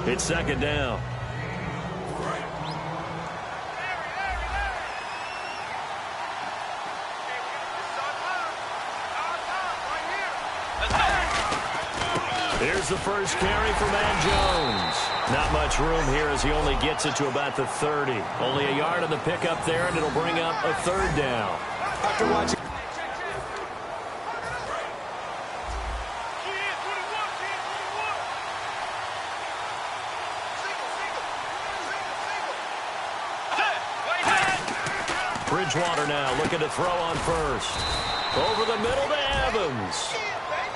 It's second down. Here's the first carry for Matt Jones. Not much room here as he only gets it to about the 30. Only a yard on the pickup there, and it'll bring up a third down. After watching... Bridgewater now looking to throw on first. Over the middle to Evans.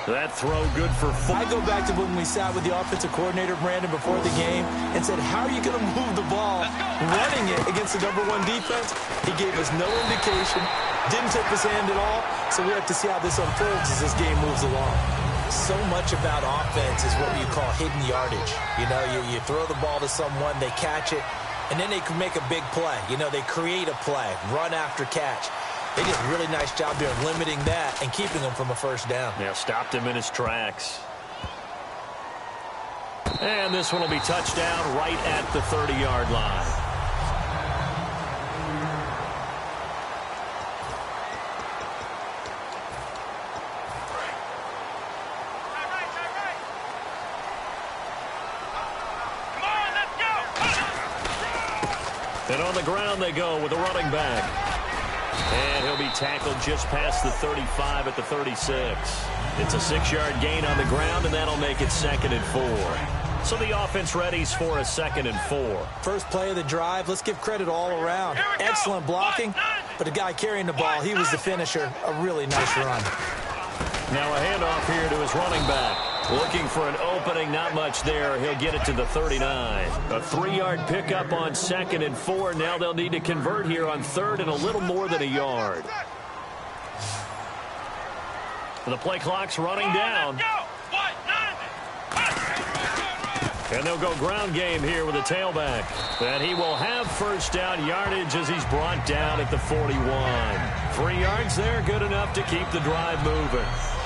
That throw good for 4. I go back to when we sat with the offensive coordinator, Brandon, before the game and said, how are you going to move the ball? Running it against the #1 defense, he gave us no indication, didn't tip his hand at all, so we have to see how this unfolds as this game moves along. So much about offense is what you call hidden yardage. You know, you throw the ball to someone, they catch it, and then they can make a big play. You know, they create a play, run after catch. They did a really nice job there of limiting that and keeping him from a first down. Yeah, stopped him in his tracks. And this one will be touchdown right at the 30-yard line. And on the ground they go with a running back. And he'll be tackled just past the 35 at the 36. It's a 6-yard gain on the ground, and that'll make it 2nd and 4. So the offense readies for a 2nd and 4. First play of the drive, let's give credit all around. Excellent blocking, but the guy carrying the ball, he was the finisher. A really nice run. Now a handoff here to his running back. Looking for an opening, not much there. He'll get it to the 39. A 3-yard pickup on 2nd and 4. Now they'll need to convert here on 3rd and a little more than a yard. The play clock's running down. And they'll go ground game here with a tailback. And he will have first down yardage as he's brought down at the 41. 3 yards there, good enough to keep the drive moving.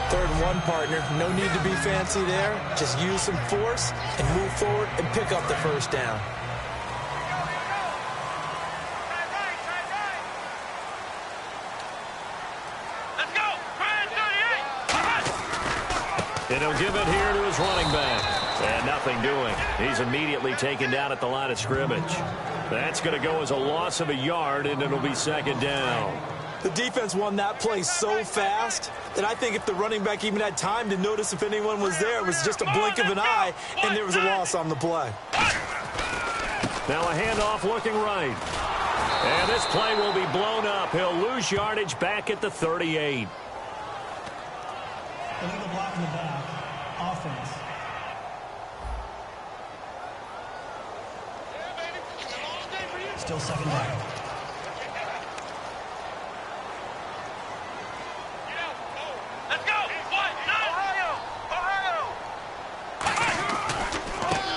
3rd and 1, partner. No need to be fancy there. Just use some force and move forward and pick up the first down. Let's go. And he'll give it here to his running back. And nothing doing. He's immediately taken down at the line of scrimmage. That's going to go as a loss of a yard, and it'll be 2nd down. The defense won that play so fast that I think if the running back even had time to notice if anyone was there, it was just a blink of an eye, and there was a loss on the play. Now a handoff looking right. And this play will be blown up. He'll lose yardage back at the 38. Illegal block in the back. Offense. Still 2nd down.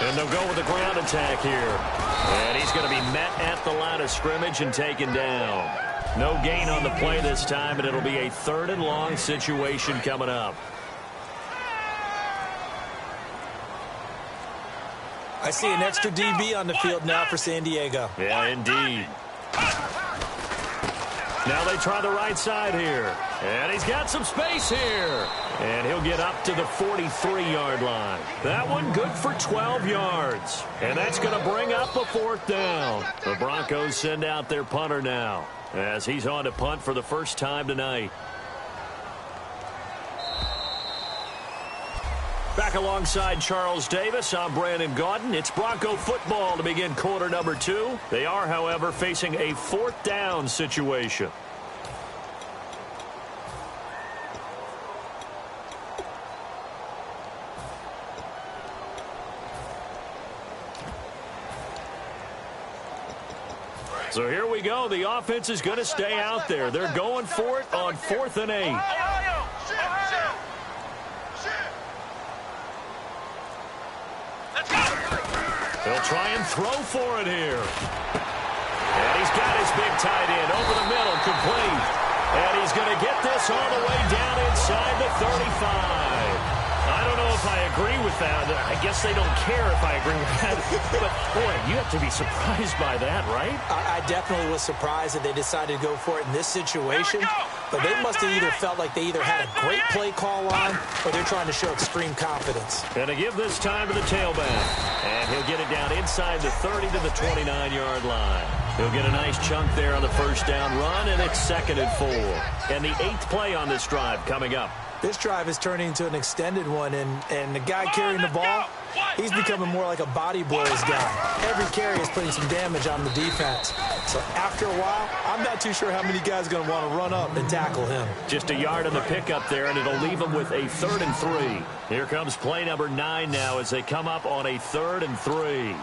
And they'll go with the ground attack here. And he's going to be met at the line of scrimmage and taken down. No gain on the play this time, and it'll be a 3rd and long situation coming up. I see an extra DB on the field now for San Diego. Yeah, indeed. Now they try the right side here. And he's got some space here. And he'll get up to the 43-yard line. That one good for 12 yards. And that's going to bring up a 4th down. The Broncos send out their punter now as he's on to punt for the first time tonight. Back alongside Charles Davis, I'm Brandon Gaudin. It's Bronco football to begin quarter number 2. They are, however, facing a 4th down situation. So here we go. The offense is going to stay out there. They're going for it on 4th and 8. They'll try and throw for it here. And he's got his big tight end over the middle, complete. And he's going to get this all the way down inside the 35. A I don't know if I agree with that. I guess they don't care if I agree with that. But, boy, you have to be surprised by that, right? I definitely was surprised that they decided to go for it in this situation. But they must have either felt like they either had a great play call on or they're trying to show extreme confidence. And to give this time to the tailback. And he'll get it down inside the 30 to the 29-yard line. He'll get a nice chunk there on the first down run, and it's 2nd and 4. And the 8th play on this drive coming up. This drive is turning into an extended one, and the guy carrying the ball, he's becoming more like a body blows guy. Every carry is putting some damage on the defense. So after a while, I'm not too sure how many guys are going to want to run up and tackle him. Just a yard on the pickup there, and it'll leave him with a 3rd and 3. Here comes play number 9 now as they come up on a 3rd and 3.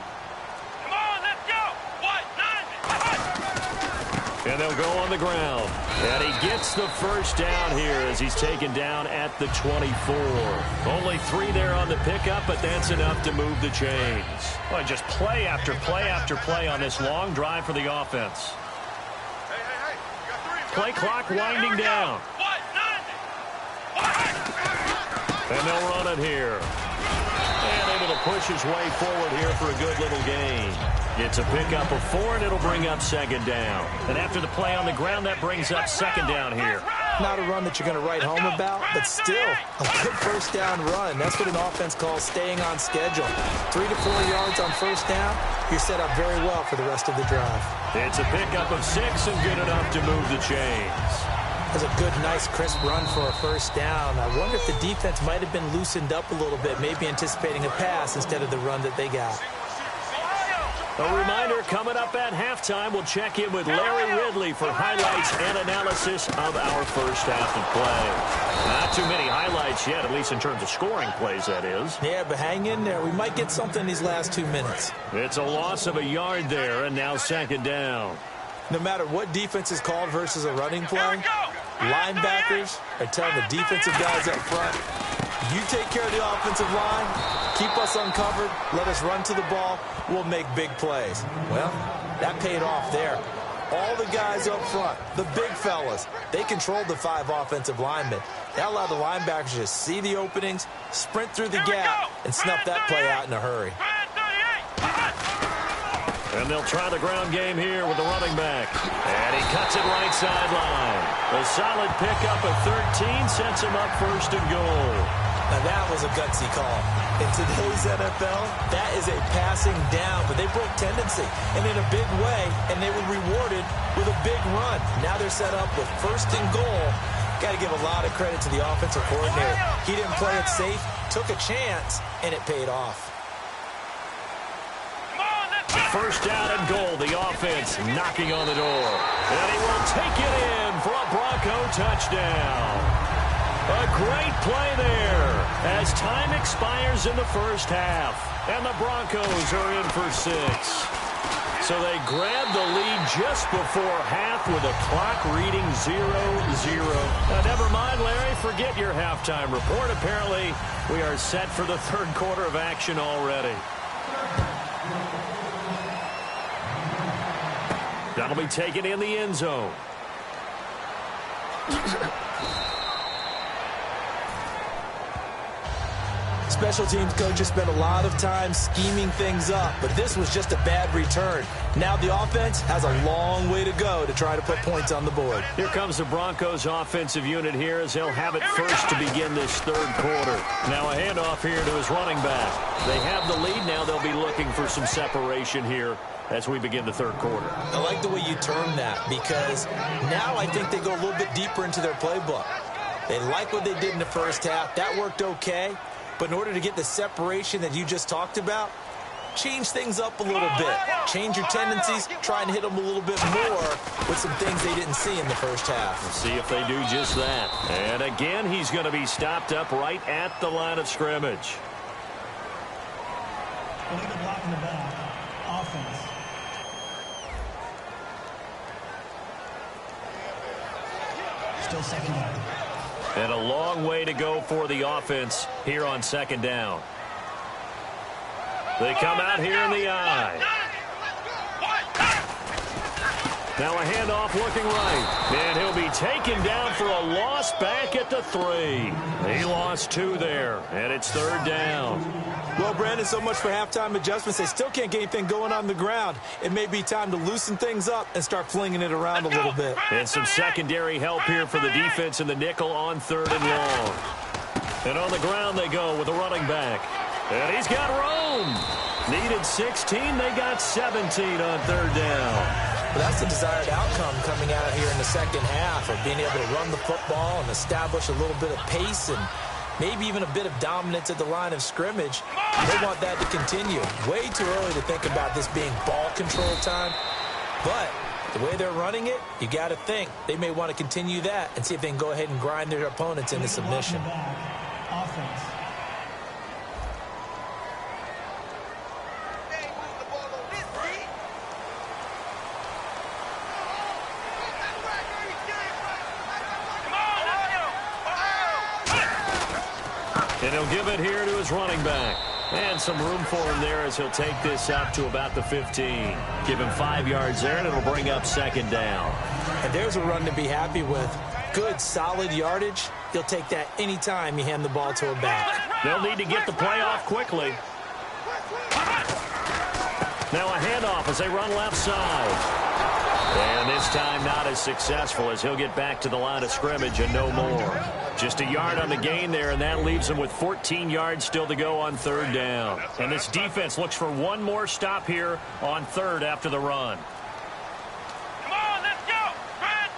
And they'll go on the ground. And he gets the first down here as he's taken down at the 24. Only 3 there on the pickup, but that's enough to move the chains. Well, just play after play after play on this long drive for the offense. Play clock winding down. And they'll run it here. And able to push his way forward here for a good little gain. It's a pickup of 4, and it'll bring up 2nd down. And after the play on the ground, that brings up 2nd down here. Not a run that you're going to write home about, but still a good first down run. That's what an offense calls staying on schedule. 3 to 4 yards on first down, you're set up very well for the rest of the drive. It's a pickup of 6 and good enough to move the chains. That's a good, nice, crisp run for a first down. I wonder if the defense might have been loosened up a little bit, maybe anticipating a pass instead of the run that they got. A reminder, coming up at halftime, we'll check in with Larry Ridley for highlights and analysis of our first half of play. Not too many highlights yet, at least in terms of scoring plays, that is. Yeah, but hang in there. We might get something these last 2 minutes. It's a loss of a yard there, and now 2nd down. No matter what defense is called versus a running play, linebackers are telling the defensive guys up front, you take care of the offensive line, keep us uncovered, let us run to the ball, we'll make big plays. Well, that paid off there. All the guys up front, the big fellas, they controlled the 5 offensive linemen. That allowed the linebackers to see the openings, sprint through the gap, and snuff that play out in a hurry. And they'll try the ground game here with the running back. And he cuts it right sideline. A solid pickup of 13 sets him up 1st and goal. Now that was a gutsy call. In today's NFL, that is a passing down, but they broke tendency and in a big way, and they were rewarded with a big run. Now they're set up with 1st and goal. Got to give a lot of credit to the offensive coordinator. He didn't play it safe, took a chance, and it paid off. 1st down and goal. The offense knocking on the door. And he will take it in for a Bronco touchdown. A great play there as time expires in the first half. And the Broncos are in for 6. So they grab the lead just before half with a clock reading 0-0. Now, never mind, Larry. Forget your halftime report. Apparently, we are set for the 3rd quarter of action already. That'll be taken in the end zone. Special teams coaches spent a lot of time scheming things up, but this was just a bad return. Now the offense has a long way to go to try to put points on the board. Here comes the Broncos offensive unit here as they'll have it first to begin this 3rd quarter. Now a handoff here to his running back. They have the lead now. They'll be looking for some separation here as we begin the 3rd quarter. I like the way you term that because now I think they go a little bit deeper into their playbook. They like what they did in the first half. That worked okay. But in order to get the separation that you just talked about, change things up a little bit. Change your tendencies, try and hit them a little bit more with some things they didn't see in the first half. We'll see if they do just that. And again, he's going to be stopped up right at the line of scrimmage. Illegal block in the back. Offense. Still 2nd down. And a long way to go for the offense here on 2nd down. They come out here in the eye. Now a handoff looking right. And he'll be taken down for a loss back at the 3. He lost 2 there, and it's 3rd down. Well, Brandon, so much for halftime adjustments. They still can't get anything going on the ground. It may be time to loosen things up and start flinging it around a little bit. And some secondary help here for the defense in the nickel on 3rd and long. And on the ground they go with a running back. And he's got room. Needed 16. They got 17 on 3rd down. Well, that's the desired outcome coming out here in the second half of being able to run the football and establish a little bit of pace and maybe even a bit of dominance at the line of scrimmage. They want that to continue. Way too early to think about this being ball control time. But the way they're running it, you got to think they may want to continue that and see if they can go ahead and grind their opponents into submission. Offense. And he'll give it here to his running back. And some room for him there as he'll take this up to about the 15. Give him 5 yards there, and it'll bring up 2nd down. And there's a run to be happy with. Good, solid yardage. He'll take that anytime you hand the ball to a back. They'll need to get the play off quickly. Now a handoff as they run left side. And this time not as successful as he'll get back to the line of scrimmage and no more. Just a yard on the gain there, and that leaves him with 14 yards still to go on 3rd down. And this defense looks for one more stop here on 3rd after the run. Come on, let's go! Try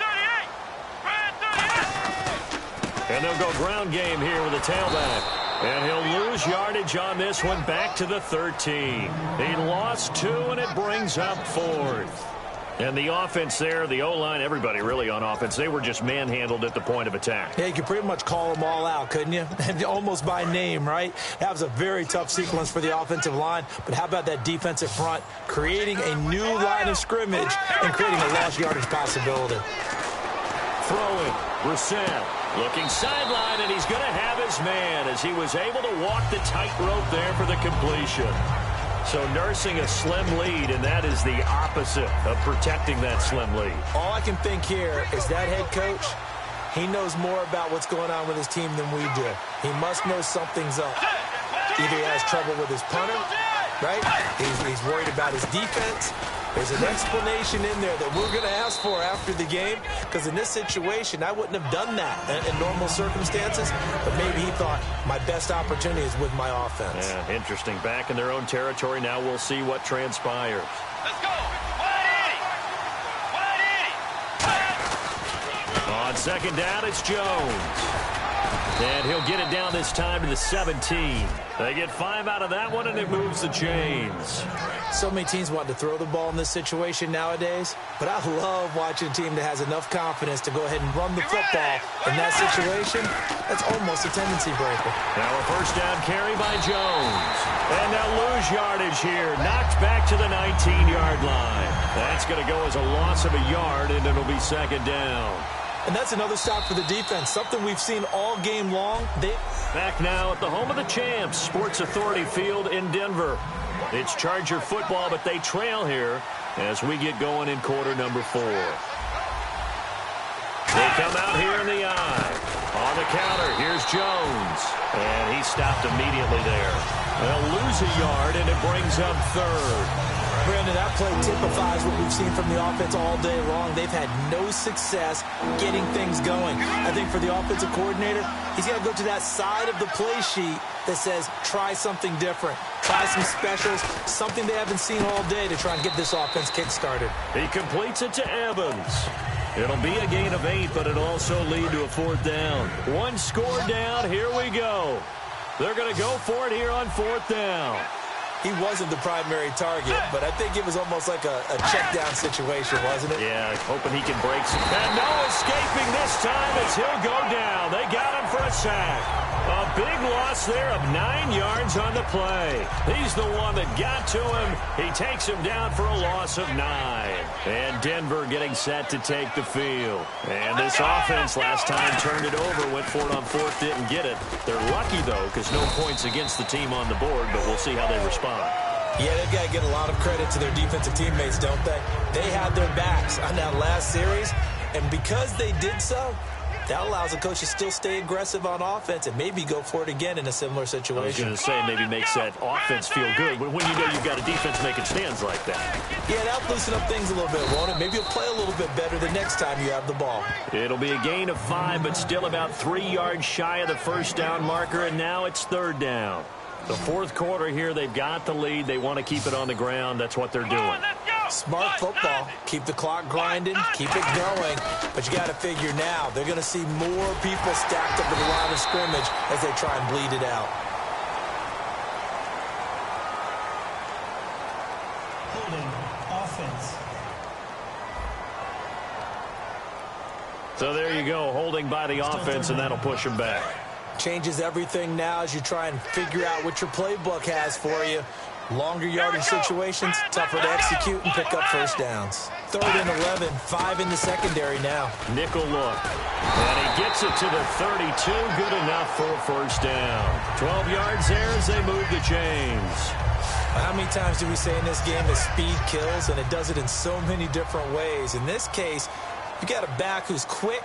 38! And they'll go ground game here with a tailback. And he'll lose yardage on this one back to the 13. He lost 2, and it brings up 4th. And the offense there, the O-line, everybody really on offense, they were just manhandled at the point of attack. Yeah, you could pretty much call them all out, couldn't you? Almost by name, right? That was a very tough sequence for the offensive line. But how about that defensive front creating a new line of scrimmage and creating a lost yardage possibility? Throwing, Brissett looking sideline, and he's going to have his man as he was able to walk the tightrope there for the completion. So nursing a slim lead, and that is the opposite of protecting that slim lead. All I can think here is that head coach, he knows more about what's going on with his team than we do. He must know something's up. Either he has trouble with his punter, right? He's worried about his defense. There's an explanation in there that we're going to ask for after the game, because in this situation, I wouldn't have done that in normal circumstances, but maybe he thought my best opportunity is with my offense. Yeah, interesting. Back in their own territory. Now we'll see what transpires. Let's go! 180! On 2nd down, it's Jones. And he'll get it down this time to the 17. They get 5 out of that one, and it moves the chains. So many teams want to throw the ball in this situation nowadays, but I love watching a team that has enough confidence to go ahead and run the football in that situation. That's almost a tendency breaker. Now a 1st down carry by Jones. And they'll lose yardage here. Knocked back to the 19-yard line. That's going to go as a loss of a yard, and it'll be 2nd down. And that's another stop for the defense, something we've seen all game long. Back now at the home of the champs, Sports Authority Field in Denver. It's Charger football, but they trail here as we get going in quarter number 4. They come out here in the eye. On the counter, here's Jones. And he stopped immediately there. They'll lose a yard, and it brings up 3rd. Brandon, that play typifies what we've seen from the offense all day long. They've had no success getting things going. I think for the offensive coordinator, he's got to go to that side of the play sheet that says, try something different. Try some specials, something they haven't seen all day to try and get this offense kick-started. He completes it to Evans. It'll be a gain of 8, but it'll also lead to a 4th down. One score down. Here we go. They're going to go for it here on 4th down. He wasn't the primary target, but I think it was almost like a check-down situation, wasn't it? Yeah, hoping he can break some. And no escaping this time as he'll go down. They got him for a sack. A big loss there of 9 yards on the play. He's the one that got to him. He takes him down for a loss of 9. And Denver getting set to take the field. And this offense last time turned it over, went for it on 4th, didn't get it. They're lucky, though, because no points against the team on the board, but we'll see how they respond. Yeah, they've got to get a lot of credit to their defensive teammates, don't they? They had their backs on that last series, and because they did so, that allows the coach to still stay aggressive on offense and maybe go for it again in a similar situation. I was going to say maybe makes that offense feel good when you know you've got a defense making stands like that. Yeah, that'll loosen up things a little bit, won't it? Maybe you'll play a little bit better the next time you have the ball. It'll be a gain of 5, but still about 3 yards shy of the first down marker, and now it's third down. The fourth quarter here, they've got the lead. They want to keep it on the ground. That's what they're doing. Smart football. Keep the clock grinding. Keep it going. But you got to figure now, they're going to see more people stacked up at the line of scrimmage as they try and bleed it out. Holding offense. So there you go, holding by the offense, and that'll push them back. Changes everything now as you try and figure out what your playbook has for you. Longer yardage situations, tougher to execute and pick up first downs. 3rd and 11, 5 in the secondary now. Nickel look. And he gets it to the 32. Good enough for a first down. 12 yards there as they move the chains. How many times do we say in this game that speed kills, and it does it in so many different ways? In this case, you got a back who's quick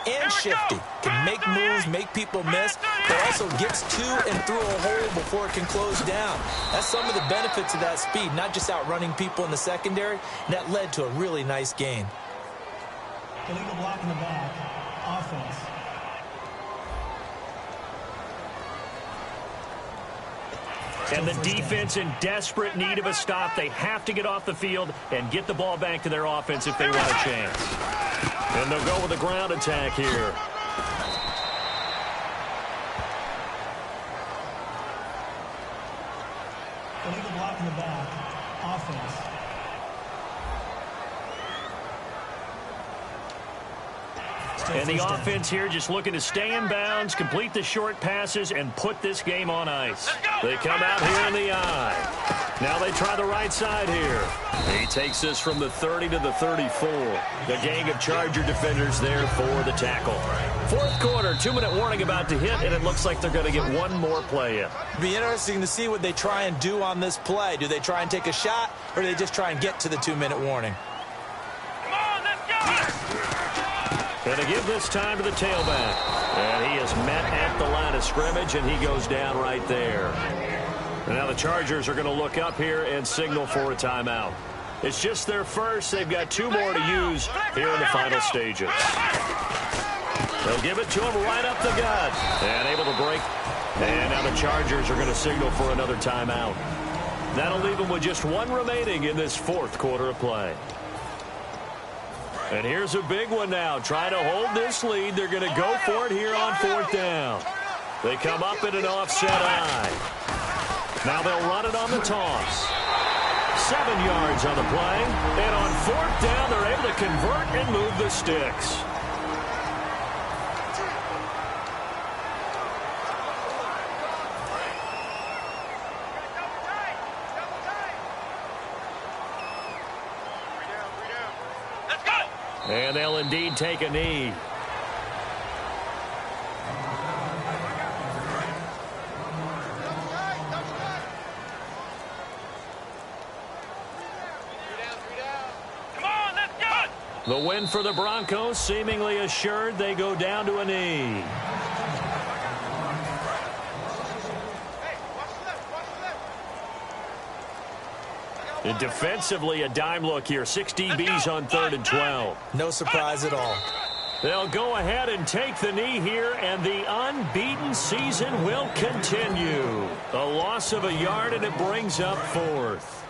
and shifty, can make moves, make people miss, but also gets to and through a hole before it can close down. That's some of the benefits of that speed, not just outrunning people in the secondary, and that led to a really nice gain. Illegal block in the back. Offense. And the defense in desperate need of a stop. They have to get off the field and get the ball back to their offense if they want a chance. And they'll go with a ground attack here. Illegal block in the back. Offense. And the offense here just looking to stay in bounds, complete the short passes, and put this game on ice. They come out here in the eye. Now they try the right side here. He takes this from the 30 to the 34. The gang of Charger defenders there for the tackle. Fourth quarter, 2-minute warning about to hit, and it looks like they're going to get one more play in. It'll be interesting to see what they try and do on this play. Do they try and take a shot, or do they just try and get to the 2-minute warning? Come on, let's go! Going to give this time to the tailback. And he is met at the line of scrimmage, and he goes down right there. And now the Chargers are going to look up here and signal for a timeout. It's just their first. They've got 2 more to use here in the final stages. They'll give it to him right up the gut. And able to break. And now the Chargers are going to signal for another timeout. That'll leave them with just 1 remaining in this fourth quarter of play. And here's a big one now. Trying to hold this lead. They're going to go for it here on 4th down. They come up in an offset eye. Now they'll run it on the toss. 7 yards on the play. And on 4th down, they're able to convert and move the sticks. And they'll indeed take a knee. Come on, let's go! The win for the Broncos seemingly assured. They go down to a knee. And defensively, a dime look here. 6 DBs on 3rd and 12. No surprise at all. They'll go ahead and take the knee here, and the unbeaten season will continue. A loss of a yard, and it brings up 4th.